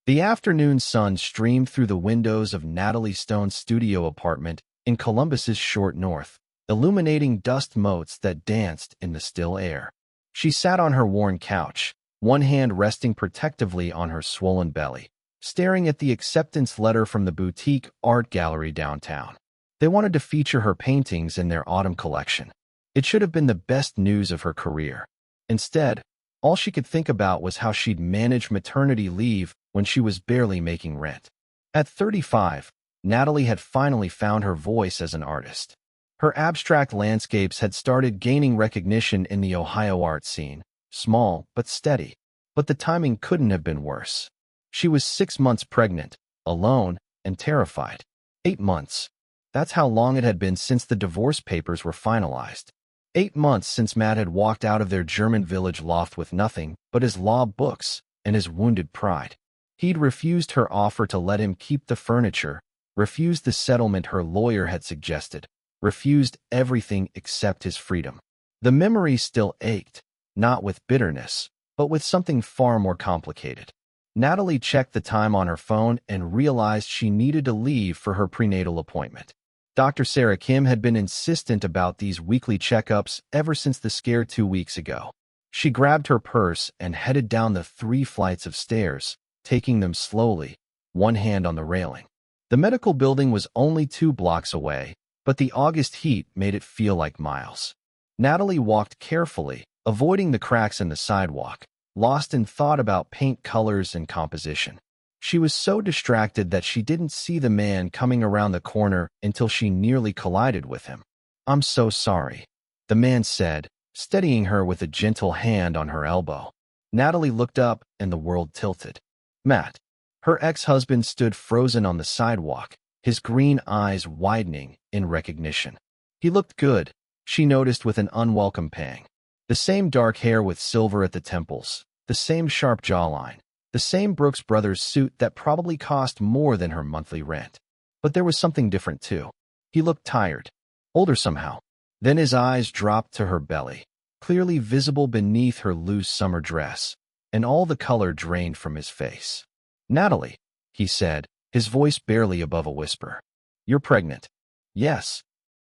The afternoon sun streamed through the windows of Natalie Stone's studio apartment in Columbus's short north, illuminating dust motes that danced in the still air. She sat on her worn couch, one hand resting protectively on her swollen belly, staring at the acceptance letter from the boutique art gallery downtown. They wanted to feature her paintings in their autumn collection. It should have been the best news of her career. Instead, all she could think about was how she'd manage maternity leave when she was barely making rent. At 35, Natalie had finally found her voice as an artist. Her abstract landscapes had started gaining recognition in the Ohio art scene, small but steady. But the timing couldn't have been worse. She was 6 months pregnant, alone, and terrified. 8 months. That's how long it had been since the divorce papers were finalized. 8 months since Matt had walked out of their German village loft with nothing but his law books and his wounded pride. He'd refused her offer to let him keep the furniture, refused the settlement her lawyer had suggested, refused everything except his freedom. The memory still ached, not with bitterness, but with something far more complicated. Natalie checked the time on her phone and realized she needed to leave for her prenatal appointment. Dr. Sarah Kim had been insistent about these weekly checkups ever since the scare 2 weeks ago. She grabbed her purse and headed down the 3 flights of stairs, taking them slowly, one hand on the railing. The medical building was only 2 blocks away, but the August heat made it feel like miles. Natalie walked carefully, avoiding the cracks in the sidewalk, lost in thought about paint colors and composition. She was so distracted that she didn't see the man coming around the corner until she nearly collided with him. "I'm so sorry," the man said, steadying her with a gentle hand on her elbow. Natalie looked up and the world tilted. Matt, her ex-husband, stood frozen on the sidewalk, his green eyes widening in recognition. He looked good, she noticed with an unwelcome pang. The same dark hair with silver at the temples, the same sharp jawline, the same Brooks Brothers suit that probably cost more than her monthly rent. But there was something different too. He looked tired, older somehow. Then his eyes dropped to her belly, clearly visible beneath her loose summer dress, and all the color drained from his face. "Natalie," he said, his voice barely above a whisper. "You're pregnant." "Yes."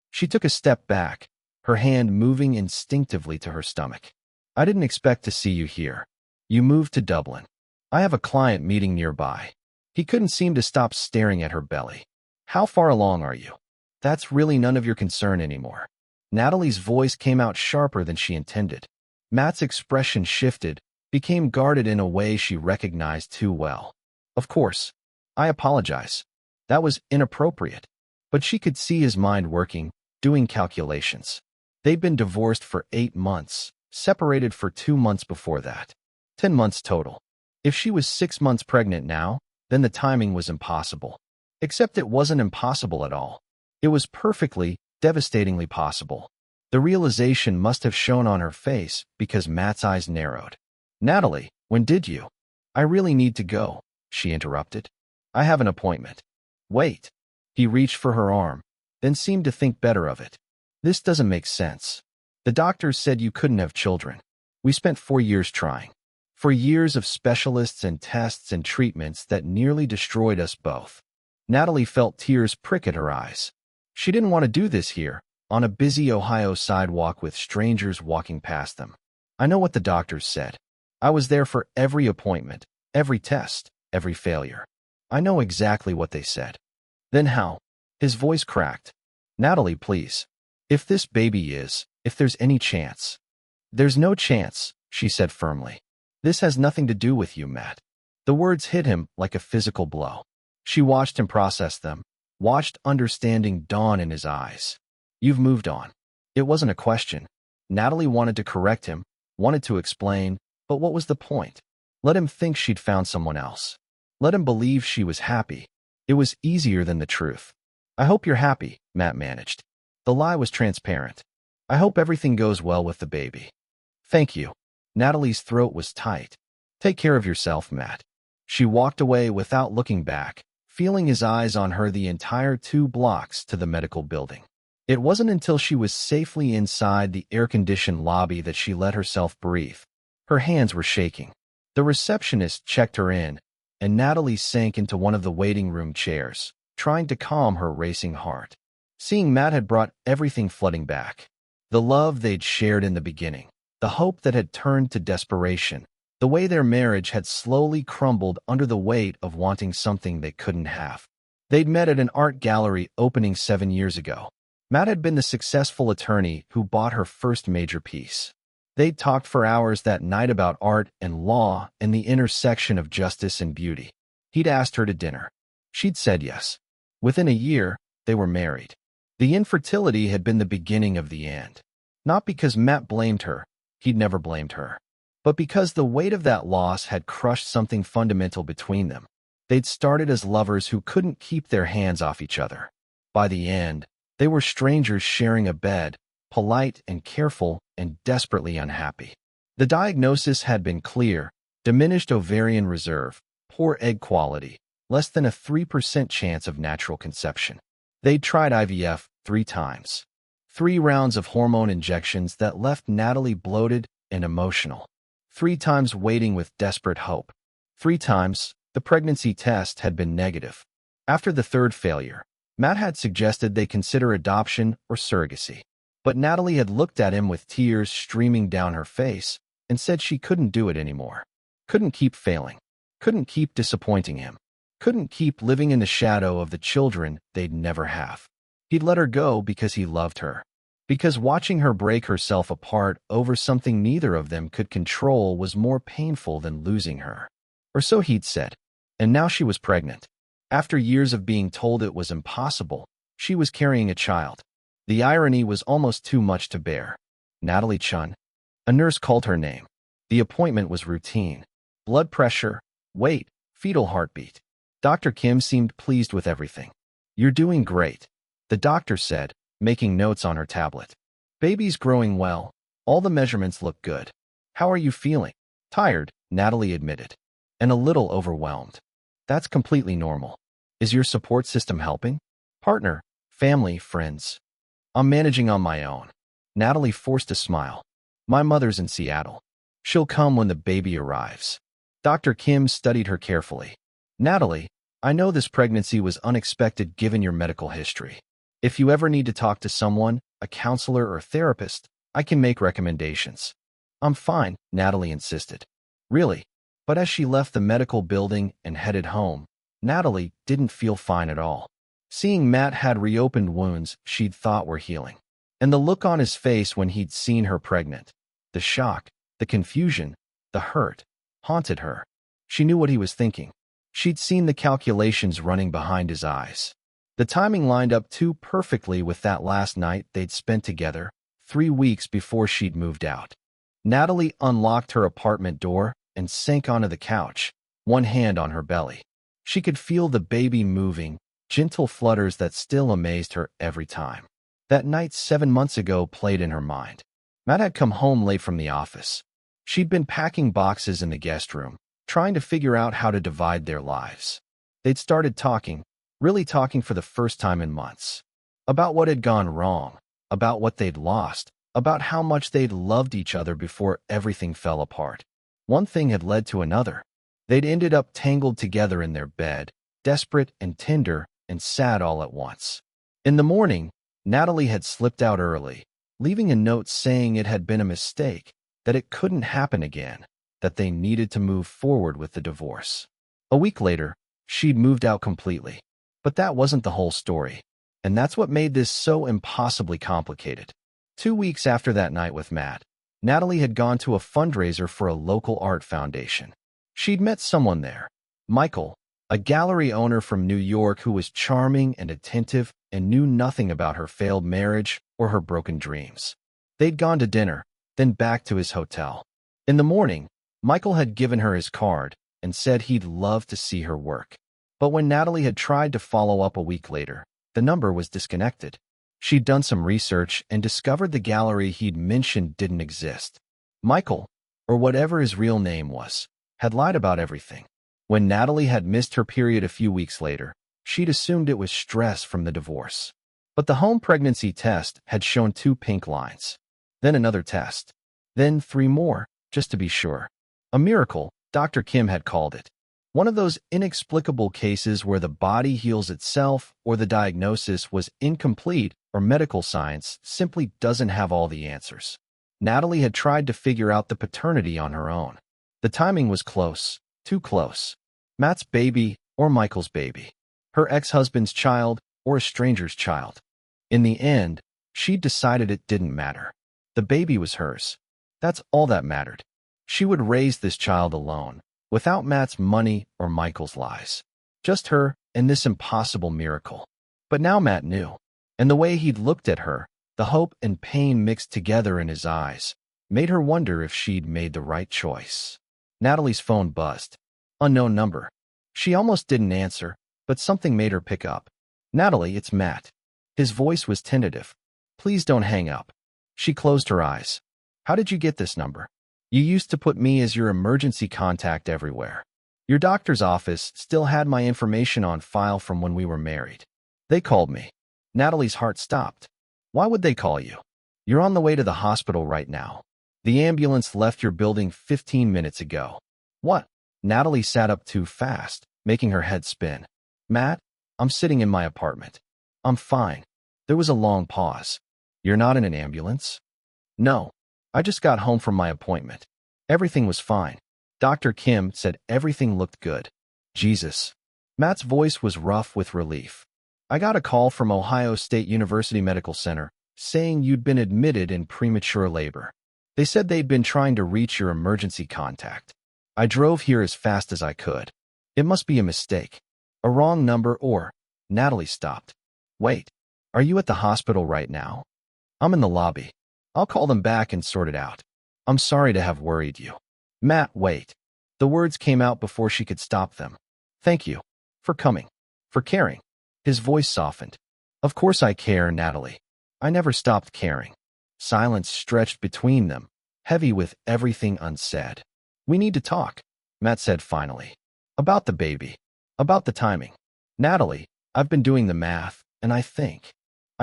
She took a step back, her hand moving instinctively to her stomach. "I didn't expect to see you here. You moved to Dublin. I have a client meeting nearby." He couldn't seem to stop staring at her belly. "How far along are you?" "That's really none of your concern anymore." Natalie's voice came out sharper than she intended. Matt's expression shifted, became guarded in a way she recognized too well. "Of course. I apologize. That was inappropriate." But she could see his mind working, doing calculations. They'd been divorced for 8 months, separated for 2 months before that. 10 months total. If she was 6 months pregnant now, then the timing was impossible. Except it wasn't impossible at all. It was perfectly, devastatingly possible. The realization must have shown on her face because Matt's eyes narrowed. "Natalie, when did you?" "I really need to go," she interrupted. "I have an appointment." "Wait." He reached for her arm, then seemed to think better of it. "This doesn't make sense. The doctors said you couldn't have children. We spent 4 years trying. 4 years of specialists and tests and treatments that nearly destroyed us both." Natalie felt tears prick at her eyes. She didn't want to do this here, on a busy Ohio sidewalk with strangers walking past them. "I know what the doctors said. I was there for every appointment, every test, every failure. I know exactly what they said." "Then how?" His voice cracked. "Natalie, please. If this baby if there's any chance." "There's no chance," she said firmly. "This has nothing to do with you, Matt." The words hit him like a physical blow. She watched him process them, watched understanding dawn in his eyes. "You've moved on." It wasn't a question. Natalie wanted to correct him, wanted to explain, but what was the point? Let him think she'd found someone else. Let him believe she was happy. It was easier than the truth. "I hope you're happy," Matt managed. The lie was transparent. "I hope everything goes well with the baby." "Thank you." Natalie's throat was tight. "Take care of yourself, Matt." She walked away without looking back, feeling his eyes on her the entire 2 blocks to the medical building. It wasn't until she was safely inside the air-conditioned lobby that she let herself breathe. Her hands were shaking. The receptionist checked her in, and Natalie sank into one of the waiting room chairs, trying to calm her racing heart. Seeing Matt had brought everything flooding back. The love they'd shared in the beginning, the hope that had turned to desperation, the way their marriage had slowly crumbled under the weight of wanting something they couldn't have. They'd met at an art gallery opening 7 years ago. Matt had been the successful attorney who bought her first major piece. They'd talked for hours that night about art and law and the intersection of justice and beauty. He'd asked her to dinner. She'd said yes. Within a year, they were married. The infertility had been the beginning of the end. Not because Matt blamed her, he'd never blamed her, but because the weight of that loss had crushed something fundamental between them. They'd started as lovers who couldn't keep their hands off each other. By the end, they were strangers sharing a bed, polite and careful and desperately unhappy. The diagnosis had been clear: diminished ovarian reserve, poor egg quality, less than a 3% chance of natural conception. They'd tried IVF 3 times. 3 rounds of hormone injections that left Natalie bloated and emotional. 3 times waiting with desperate hope. 3 times, the pregnancy test had been negative. After the 3rd failure, Matt had suggested they consider adoption or surrogacy. But Natalie had looked at him with tears streaming down her face and said she couldn't do it anymore. Couldn't keep failing. Couldn't keep disappointing him. Couldn't keep living in the shadow of the children they'd never have. He'd let her go because he loved her. Because watching her break herself apart over something neither of them could control was more painful than losing her. Or so he'd said. And now she was pregnant. After years of being told it was impossible, she was carrying a child. The irony was almost too much to bear. Natalie Chun. A nurse called her name. The appointment was routine. Blood pressure, weight, fetal heartbeat. Dr. Kim seemed pleased with everything. "You're doing great," the doctor said, making notes on her tablet. "Baby's growing well. All the measurements look good. How are you feeling?" "Tired," Natalie admitted. "And a little overwhelmed." "That's completely normal. Is your support system helping?" "Partner, family, friends. I'm managing on my own." Natalie forced a smile. "My mother's in Seattle. She'll come when the baby arrives." Dr. Kim studied her carefully. "Natalie, I know this pregnancy was unexpected given your medical history. If you ever need to talk to someone, a counselor or therapist, I can make recommendations." "I'm fine," Natalie insisted. "Really?" But as she left the medical building and headed home, Natalie didn't feel fine at all. Seeing Matt had reopened wounds she'd thought were healing. And the look on his face when he'd seen her pregnant, the shock, the confusion, the hurt, haunted her. She knew what he was thinking. She'd seen the calculations running behind his eyes. The timing lined up too perfectly with that last night they'd spent together, 3 weeks before she'd moved out. Natalie unlocked her apartment door and sank onto the couch, one hand on her belly. She could feel the baby moving, gentle flutters that still amazed her every time. That night 7 months ago played in her mind. Matt had come home late from the office. She'd been packing boxes in the guest room, trying to figure out how to divide their lives. They'd started talking, really talking for the first time in months. About what had gone wrong, about what they'd lost, about how much they'd loved each other before everything fell apart. One thing had led to another. They'd ended up tangled together in their bed, desperate and tender and sad all at once. In the morning, Natalie had slipped out early, leaving a note saying it had been a mistake, that it couldn't happen again, that they needed to move forward with the divorce. A week later, she'd moved out completely. But that wasn't the whole story. And that's what made this so impossibly complicated. 2 weeks after that night with Matt, Natalie had gone to a fundraiser for a local art foundation. She'd met someone there, Michael, a gallery owner from New York who was charming and attentive and knew nothing about her failed marriage or her broken dreams. They'd gone to dinner, then back to his hotel. In the morning, Michael had given her his card and said he'd love to see her work. But when Natalie had tried to follow up a week later, the number was disconnected. She'd done some research and discovered the gallery he'd mentioned didn't exist. Michael, or whatever his real name was, had lied about everything. When Natalie had missed her period a few weeks later, she'd assumed it was stress from the divorce. But the home pregnancy test had shown 2 pink lines. Then another test. Then 3 more, just to be sure. A miracle, Dr. Kim had called it. One of those inexplicable cases where the body heals itself or the diagnosis was incomplete or medical science simply doesn't have all the answers. Natalie had tried to figure out the paternity on her own. The timing was close, too close. Matt's baby or Michael's baby. Her ex-husband's child or a stranger's child. In the end, she decided it didn't matter. The baby was hers. That's all that mattered. She would raise this child alone, without Matt's money or Michael's lies. Just her and this impossible miracle. But now Matt knew. And the way he'd looked at her, the hope and pain mixed together in his eyes, made her wonder if she'd made the right choice. Natalie's phone buzzed. Unknown number. She almost didn't answer, but something made her pick up. Natalie, it's Matt. His voice was tentative. Please don't hang up. She closed her eyes. How did you get this number? You used to put me as your emergency contact everywhere. Your doctor's office still had my information on file from when we were married. They called me. Natalie's heart stopped. Why would they call you? You're on the way to the hospital right now. The ambulance left your building 15 minutes ago. What? Natalie sat up too fast, making her head spin. Matt, I'm sitting in my apartment. I'm fine. There was a long pause. You're not in an ambulance? No. I just got home from my appointment. Everything was fine. Dr. Kim said everything looked good. Jesus. Matt's voice was rough with relief. I got a call from Ohio State University Medical Center saying you'd been admitted in premature labor. They said they'd been trying to reach your emergency contact. I drove here as fast as I could. It must be a mistake. A wrong number or... Natalie stopped. Wait. Are you at the hospital right now? I'm in the lobby. I'll call them back and sort it out. I'm sorry to have worried you. Matt, wait. The words came out before she could stop them. Thank you. For coming. For caring. His voice softened. Of course I care, Natalie. I never stopped caring. Silence stretched between them, heavy with everything unsaid. We need to talk, Matt said finally. About the baby. About the timing. Natalie, I've been doing the math, and I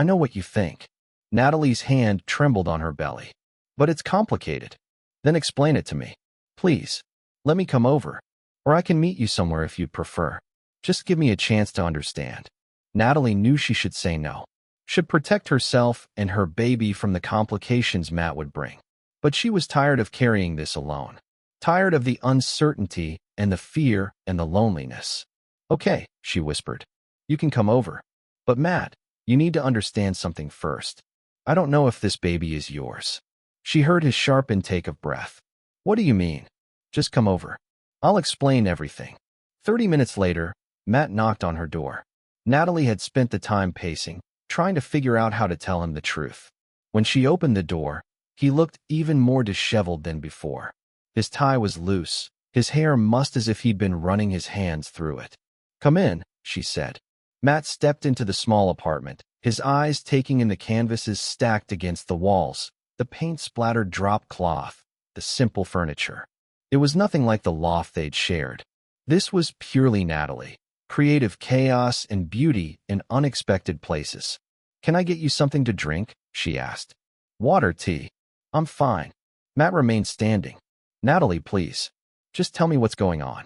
know what you think. Natalie's hand trembled on her belly. But it's complicated. Then explain it to me. Please. Let me come over. Or I can meet you somewhere if you'd prefer. Just give me a chance to understand. Natalie knew she should say no. Should protect herself and her baby from the complications Matt would bring. But she was tired of carrying this alone. Tired of the uncertainty and the fear and the loneliness. Okay, she whispered. You can come over. But Matt, you need to understand something first. I don't know if this baby is yours. She heard his sharp intake of breath. What do you mean? Just come over. I'll explain everything. 30 minutes later, Matt knocked on her door. Natalie had spent the time pacing, trying to figure out how to tell him the truth. When she opened the door, he looked even more disheveled than before. His tie was loose, his hair mussed as if he'd been running his hands through it. Come in, she said. Matt stepped into the small apartment, his eyes taking in the canvases stacked against the walls, the paint-splattered drop cloth, the simple furniture. It was nothing like the loft they'd shared. This was purely Natalie. Creative chaos and beauty in unexpected places. Can I get you something to drink? She asked. Water, tea. I'm fine. Matt remained standing. Natalie, please. Just tell me what's going on.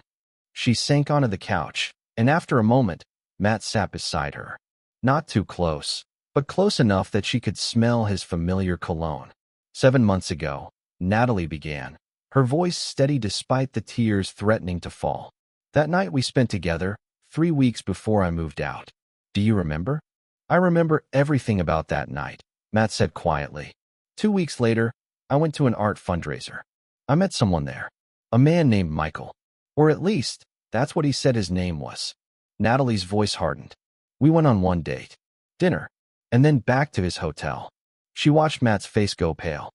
She sank onto the couch, and after a moment, Matt sat beside her. Not too close, but close enough that she could smell his familiar cologne. 7 months ago, Natalie began, her voice steady despite the tears threatening to fall. That night we spent together, 3 weeks before I moved out. Do you remember? I remember everything about that night, Matt said quietly. 2 weeks later, I went to an art fundraiser. I met someone there. A man named Michael. Or at least, that's what he said his name was. Natalie's voice hardened. We went on one date. Dinner. And then back to his hotel. She watched Matt's face go pale.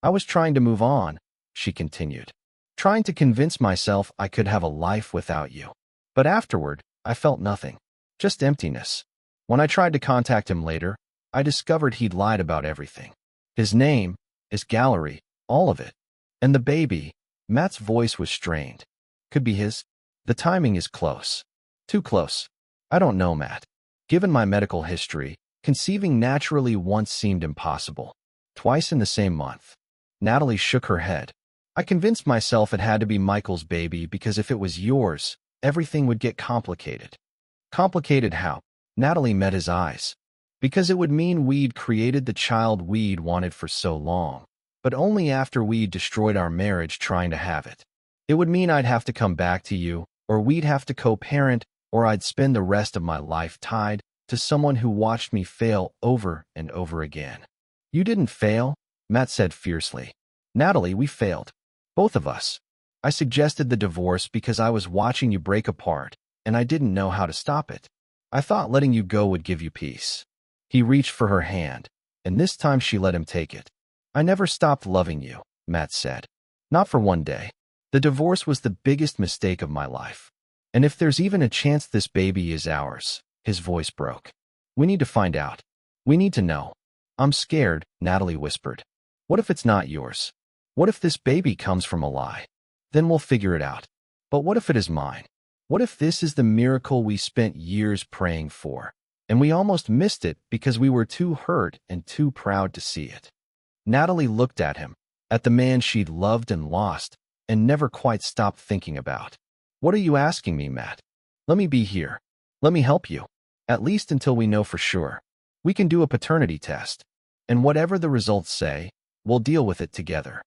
I was trying to move on, she continued. Trying to convince myself I could have a life without you. But afterward, I felt nothing. Just emptiness. When I tried to contact him later, I discovered he'd lied about everything. His name, his gallery, all of it. And the baby, Matt's voice was strained. Could be his. The timing is close. Too close. I don't know, Matt. Given my medical history, conceiving naturally once seemed impossible. Twice in the same month. Natalie shook her head. I convinced myself it had to be Michael's baby because if it was yours, everything would get complicated. Complicated how? Natalie met his eyes. Because it would mean we'd created the child we'd wanted for so long, but only after we'd destroyed our marriage trying to have it. It would mean I'd have to come back to you, or we'd have to co-parent, or I'd spend the rest of my life tied to someone who watched me fail over and over again. You didn't fail, Matt said fiercely. Natalie, we failed. Both of us. I suggested the divorce because I was watching you break apart, and I didn't know how to stop it. I thought letting you go would give you peace. He reached for her hand, and this time she let him take it. I never stopped loving you, Matt said. Not for one day. The divorce was the biggest mistake of my life. And if there's even a chance this baby is ours, his voice broke. We need to find out. We need to know. I'm scared, Natalie whispered. What if it's not yours? What if this baby comes from a lie? Then we'll figure it out. But what if it is mine? What if this is the miracle we spent years praying for, and we almost missed it because we were too hurt and too proud to see it? Natalie looked at him, at the man she'd loved and lost, and never quite stopped thinking about. What are you asking me, Matt? Let me be here. Let me help you. At least until we know for sure. We can do a paternity test. And whatever the results say, we'll deal with it together.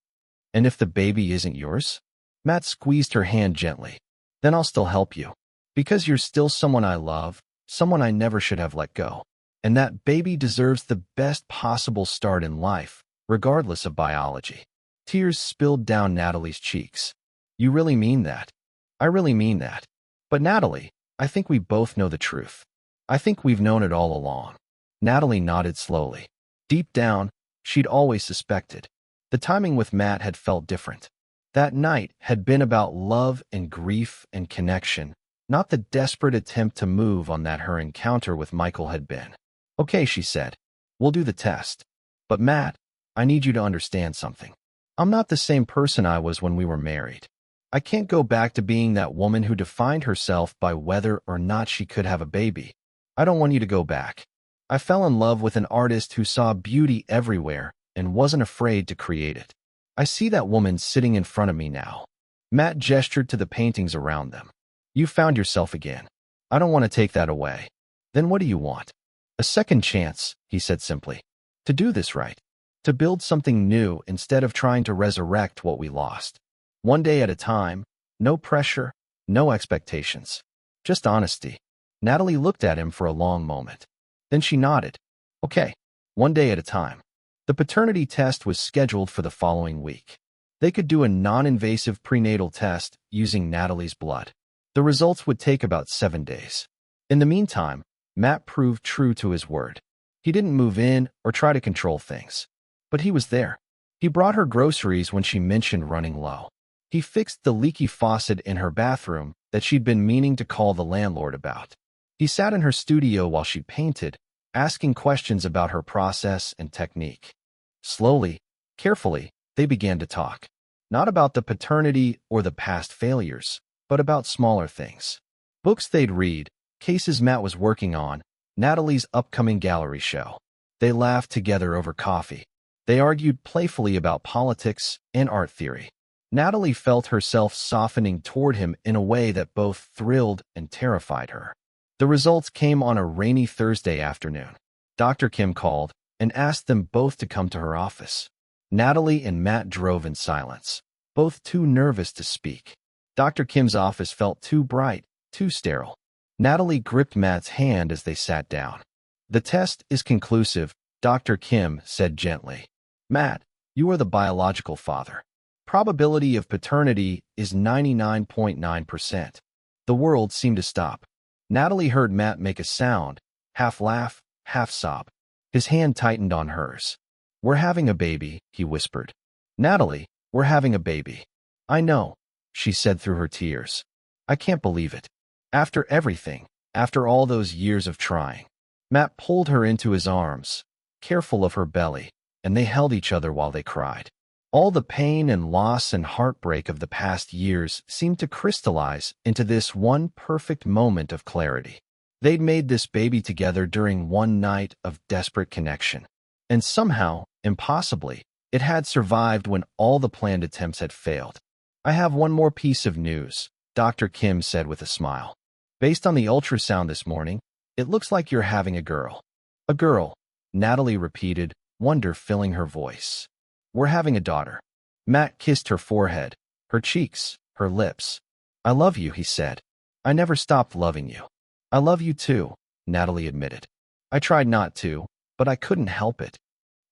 And if the baby isn't yours? Matt squeezed her hand gently. Then I'll still help you. Because you're still someone I love, someone I never should have let go. And that baby deserves the best possible start in life, regardless of biology. Tears spilled down Natalie's cheeks. You really mean that? I really mean that. But Natalie, I think we both know the truth. I think we've known it all along. Natalie nodded slowly. Deep down, she'd always suspected. The timing with Matt had felt different. That night had been about love and grief and connection, not the desperate attempt to move on that her encounter with Michael had been. Okay, she said. We'll do the test. But Matt, I need you to understand something. I'm not the same person I was when we were married. I can't go back to being that woman who defined herself by whether or not she could have a baby. I don't want you to go back. I fell in love with an artist who saw beauty everywhere and wasn't afraid to create it. I see that woman sitting in front of me now. Matt gestured to the paintings around them. You found yourself again. I don't want to take that away. Then what do you want? A second chance, he said simply. To do this right. To build something new instead of trying to resurrect what we lost. One day at a time, no pressure, no expectations. Just honesty. Natalie looked at him for a long moment. Then she nodded. Okay, one day at a time. The paternity test was scheduled for the following week. They could do a non-invasive prenatal test using Natalie's blood. The results would take about 7 days. In the meantime, Matt proved true to his word. He didn't move in or try to control things. But he was there. He brought her groceries when she mentioned running low. He fixed the leaky faucet in her bathroom that she'd been meaning to call the landlord about. He sat in her studio while she painted, asking questions about her process and technique. Slowly, carefully, they began to talk. Not about the paternity or the past failures, but about smaller things. Books they'd read, cases Matt was working on, Natalie's upcoming gallery show. They laughed together over coffee. They argued playfully about politics and art theory. Natalie felt herself softening toward him in a way that both thrilled and terrified her. The results came on a rainy Thursday afternoon. Dr. Kim called and asked them both to come to her office. Natalie and Matt drove in silence, both too nervous to speak. Dr. Kim's office felt too bright, too sterile. Natalie gripped Matt's hand as they sat down. The test is conclusive, Dr. Kim said gently. Matt, you are the biological father. Probability of paternity is 99.9%. The world seemed to stop. Natalie heard Matt make a sound, half laugh, half sob. His hand tightened on hers. We're having a baby, he whispered. Natalie, we're having a baby. I know, she said through her tears. I can't believe it. After everything, after all those years of trying. Matt pulled her into his arms, careful of her belly, and they held each other while they cried. All the pain and loss and heartbreak of the past years seemed to crystallize into this one perfect moment of clarity. They'd made this baby together during one night of desperate connection. And somehow, impossibly, it had survived when all the planned attempts had failed. I have one more piece of news, Dr. Kim said with a smile. Based on the ultrasound this morning, it looks like you're having a girl. A girl, Natalie repeated, wonder filling her voice. We're having a daughter. Matt kissed her forehead, her cheeks, her lips. I love you, he said. I never stopped loving you. I love you too, Natalie admitted. I tried not to, but I couldn't help it.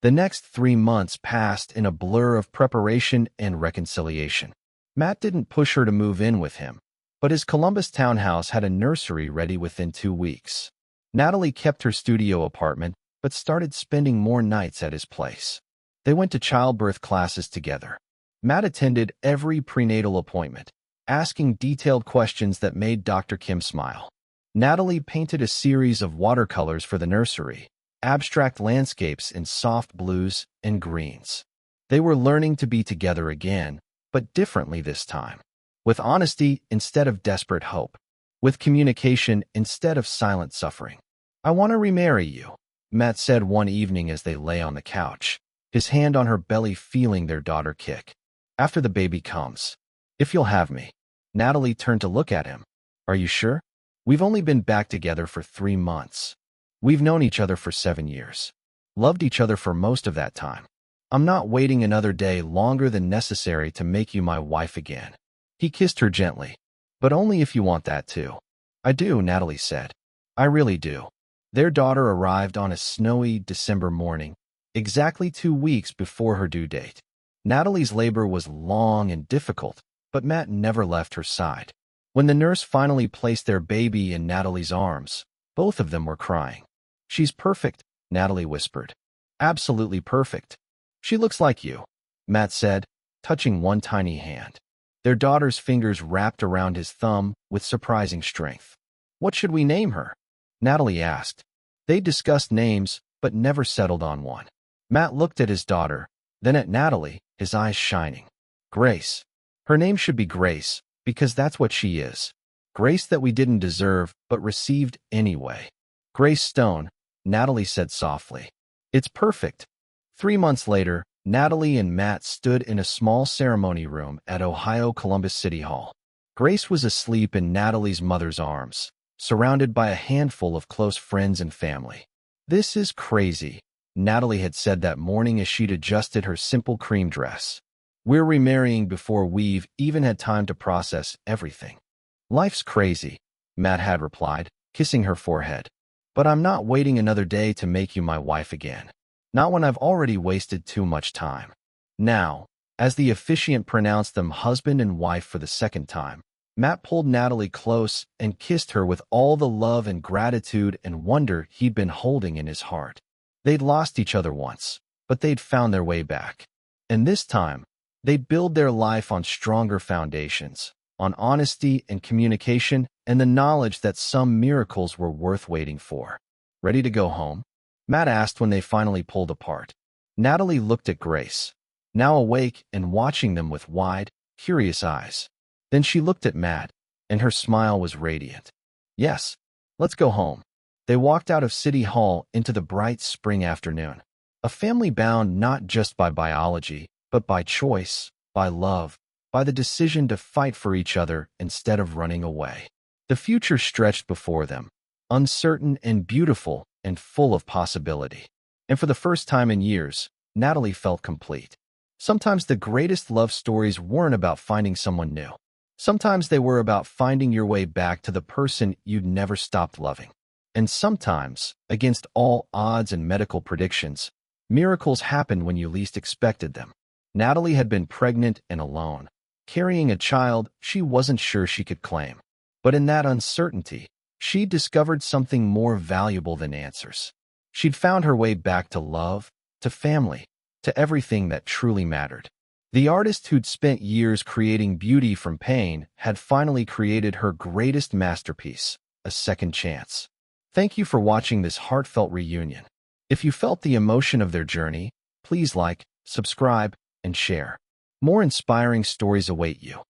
The next 3 months passed in a blur of preparation and reconciliation. Matt didn't push her to move in with him, but his Columbus townhouse had a nursery ready within 2 weeks. Natalie kept her studio apartment, but started spending more nights at his place. They went to childbirth classes together. Matt attended every prenatal appointment, asking detailed questions that made Dr. Kim smile. Natalie painted a series of watercolors for the nursery, abstract landscapes in soft blues and greens. They were learning to be together again, but differently this time. With honesty instead of desperate hope. With communication instead of silent suffering. I want to remarry you, Matt said one evening as they lay on the couch, his hand on her belly feeling their daughter kick. After the baby comes. If you'll have me. Natalie turned to look at him. Are you sure? We've only been back together for 3 months. We've known each other for 7 years. Loved each other for most of that time. I'm not waiting another day longer than necessary to make you my wife again. He kissed her gently. But only if you want that too. I do, Natalie said. I really do. Their daughter arrived on a snowy December morning, exactly 2 weeks before her due date. Natalie's labor was long and difficult, but Matt never left her side. When the nurse finally placed their baby in Natalie's arms, both of them were crying. She's perfect, Natalie whispered. Absolutely perfect. She looks like you, Matt said, touching one tiny hand. Their daughter's fingers wrapped around his thumb with surprising strength. What should we name her? Natalie asked. They discussed names, but never settled on one. Matt looked at his daughter, then at Natalie, his eyes shining. Grace. Her name should be Grace, because that's what she is. Grace that we didn't deserve, but received anyway. Grace Stone, Natalie said softly. It's perfect. 3 months later, Natalie and Matt stood in a small ceremony room at Ohio Columbus City Hall. Grace was asleep in Natalie's mother's arms, surrounded by a handful of close friends and family. This is crazy, Natalie had said that morning as she'd adjusted her simple cream dress. We're remarrying before we've even had time to process everything. Life's crazy, Matt had replied, kissing her forehead. But I'm not waiting another day to make you my wife again. Not when I've already wasted too much time. Now, as the officiant pronounced them husband and wife for the second time, Matt pulled Natalie close and kissed her with all the love and gratitude and wonder he'd been holding in his heart. They'd lost each other once, but they'd found their way back. And this time, they'd build their life on stronger foundations, on honesty and communication and the knowledge that some miracles were worth waiting for. Ready to go home? Matt asked when they finally pulled apart. Natalie looked at Grace, now awake and watching them with wide, curious eyes. Then she looked at Matt, and her smile was radiant. Yes, let's go home. They walked out of City Hall into the bright spring afternoon. A family bound not just by biology, but by choice, by love, by the decision to fight for each other instead of running away. The future stretched before them, uncertain and beautiful and full of possibility. And for the first time in years, Natalie felt complete. Sometimes the greatest love stories weren't about finding someone new. Sometimes they were about finding your way back to the person you'd never stopped loving. And sometimes, against all odds and medical predictions, miracles happened when you least expected them. Natalie had been pregnant and alone, carrying a child she wasn't sure she could claim. But in that uncertainty, she discovered something more valuable than answers. She'd found her way back to love, to family, to everything that truly mattered. The artist who'd spent years creating beauty from pain had finally created her greatest masterpiece, a second chance. Thank you for watching this heartfelt reunion. If you felt the emotion of their journey, please like, subscribe, and share. More inspiring stories await you.